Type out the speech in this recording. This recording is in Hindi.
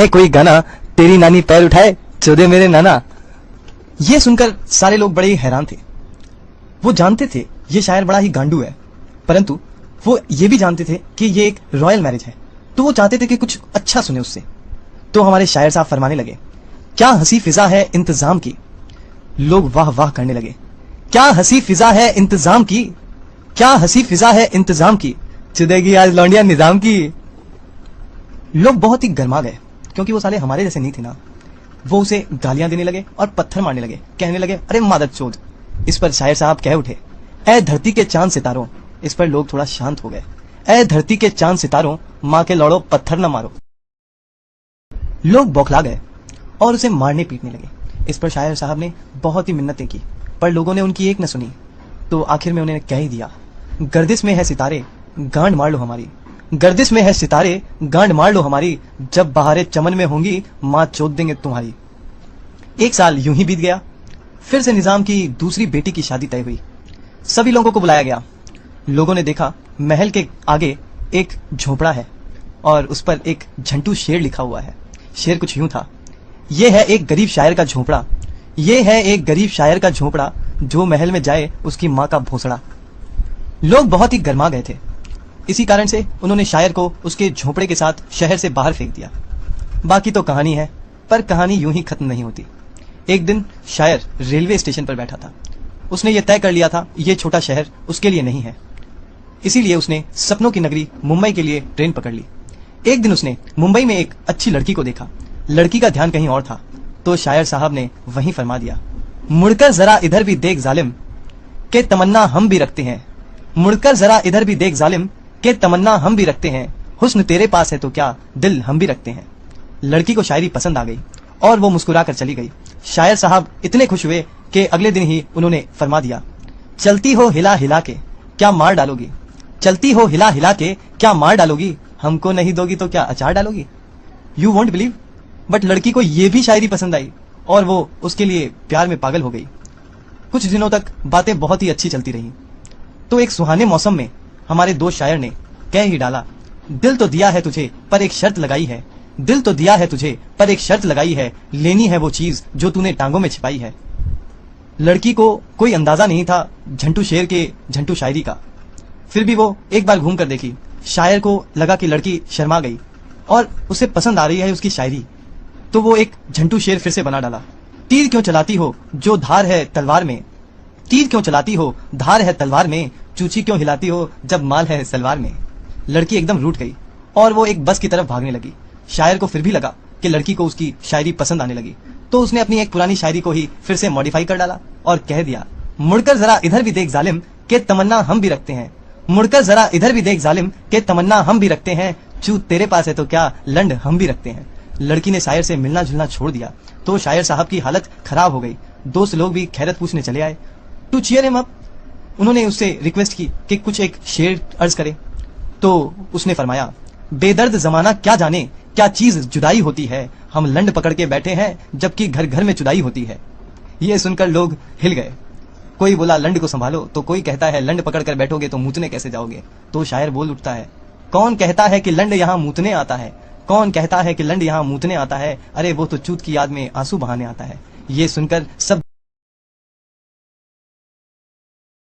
है कोई गाना, तेरी नानी पैर उठाए चोदे मेरे नाना। ये सुनकर सारे लोग बड़े ही हैरान थे। वो जानते थे ये शायर बड़ा ही गांडू है, परंतु वो ये भी जानते थे कि ये एक रॉयल मैरिज है, तो वो चाहते थे कि कुछ अच्छा सुने उससे। तो हमारे शायर साहब फरमाने लगे, क्या हंसी फिजा है इंतजाम की। लोग वाह वाह करने लगे। क्या हंसी फिजा है इंतजाम की, क्या हंसी फिजा है इंतजाम की, चुदेगी आज लौंडिया निजाम की। लोग बहुत ही गर्मा गए, क्योंकि वो साले हमारे जैसे नहीं थे ना। वो उसे गालियां देने लगे और पत्थर मारने लगे, कहने लगे अरे मादक चोद। इस पर शायर साहब कह उठे, ऐ धरती के चांद सितारों। इस पर लोग थोड़ा शांत हो गए। ऐ धरती के चांद सितारों, माँ के लौड़ो पत्थर न मारो। लोग बौखला गए और उसे मारने पीटने लगे। इस पर शायर साहब ने बहुत ही मिन्नतें की, पर लोगों ने उनकी एक न सुनी। तो आखिर में उन्होंने कह ही दिया, गर्दिश में है सितारे गांड मार लो हमारी, गर्दिश में है सितारे गांड मार लो हमारी, जब बहारे चमन में होंगी माँ चोद देंगे तुम्हारी। एक साल यूं ही बीत गया। फिर से निजाम की दूसरी बेटी की शादी तय हुई। सभी लोगों को बुलाया गया। लोगों ने देखा महल के आगे एक झोपड़ा है और उस पर एक झंटू शेर लिखा हुआ है। शेर कुछ यूं था, ये है एक गरीब शायर का झोपड़ा, ये है एक गरीब शायर का झोपड़ा, जो महल में जाए उसकी माँ का भोसड़ा। लोग बहुत ही गर्मा गए थे। इसी कारण से उन्होंने शायर को उसके झोपड़े के साथ शहर से बाहर फेंक दिया। बाकी तो कहानी है, पर कहानी यूं ही खत्म नहीं होती। एक दिन शायर रेलवे स्टेशन पर बैठा था। उसने ये तय कर लिया था ये छोटा शहर उसके लिए नहीं है, इसीलिए उसने सपनों की नगरी मुंबई के लिए ट्रेन पकड़ ली। एक दिन उसने मुंबई में एक अच्छी लड़की को देखा। लड़की का ध्यान कहीं और था, तो शायर साहब ने वहीं फरमा दिया, मुड़कर जरा इधर भी देख जालिम, के तमन्ना हम भी रखते हैं, मुड़कर जरा इधर भी देख जालिम, के तमन्ना हम भी रखते हैं, हुस्न तेरे पास है तो क्या दिल हम भी रखते हैं। लड़की को शायरी पसंद आ गई और वो मुस्कुरा कर चली गई। शायर साहब इतने खुश हुए कि अगले दिन ही उन्होंने फरमा दिया, चलती हो हिला हिला के क्या मार डालोगी, चलती हो हिला हिला के क्या मार डालोगी, हमको नहीं दोगी तो क्या अचार डालोगी। यू वोंट बिलीव, बट लड़की को ये भी शायरी पसंद आई और वो उसके लिए प्यार में पागल हो गई। कुछ दिनों तक बातें बहुत ही अच्छी चलती रही। तो एक सुहाने मौसम में हमारे दोस्त शायर ने कह ही डाला, दिल तो दिया है तुझे पर एक शर्त लगाई है, दिल तो दिया है तुझे पर एक शर्त लगाई है, लेनी है वो चीज जो तूने टांगों में छिपाई है। लड़की को कोई अंदाजा नहीं था झंटू शेर के झंटू शायरी का, फिर भी वो एक बार घूम कर देखी। शायर को लगा कि लड़की शर्मा गई और उसे पसंद आ रही है उसकी शायरी, तो वो एक झंटू शेर फिर से बना डाला। तीर क्यों चलाती हो जो धार है तलवार में, तीर क्यों चलाती हो धार है तलवार में, चूची क्यों हिलाती हो जब माल है सलवार में। लड़की एकदम रूठ गई और वो एक बस की तरफ भागने लगी। शायर को फिर भी लगा कि लड़की को उसकी शायरी पसंद आने लगी, तो उसने अपनी एक पुरानी शायरी को ही फिर से मॉडिफाई कर डाला और कह दिया, मुड़कर जरा इधर भी देख जालिम, के तमन्ना हम भी रखते हैं, मुड़कर जरा इधर भी देख जालिम, के तमन्ना हम भी रखते हैं, चूत तेरे पास है तो क्या लंड हम भी रखते हैं। लड़की ने शायर से मिलना जुलना छोड़ दिया, तो शायर साहब की हालत खराब हो गई। दोस्त लोग भी खैरत पूछने चले आए टू चीयर हिम अप। उन्होंने उससे रिक्वेस्ट की कि कुछ एक शेर अर्ज करे, तो उसने फरमाया, बेदर्द जमाना क्या जाने क्या चीज जुदाई होती है, हम लंड पकड़ के बैठे हैं जबकि घर घर में जुदाई होती है। ये सुनकर लोग हिल गए। कोई बोला लंड को संभालो, तो कोई कहता है लंड पकड़ कर बैठोगे तो मूतने कैसे जाओगे। तो शायर बोल उठता है, कौन कहता है कि लंड यहाँ मूतने आता है, कौन कहता है कि लंड यहाँ मूतने आता है, अरे वो तो चूत की याद में आंसू बहाने आता है। ये सुनकर सब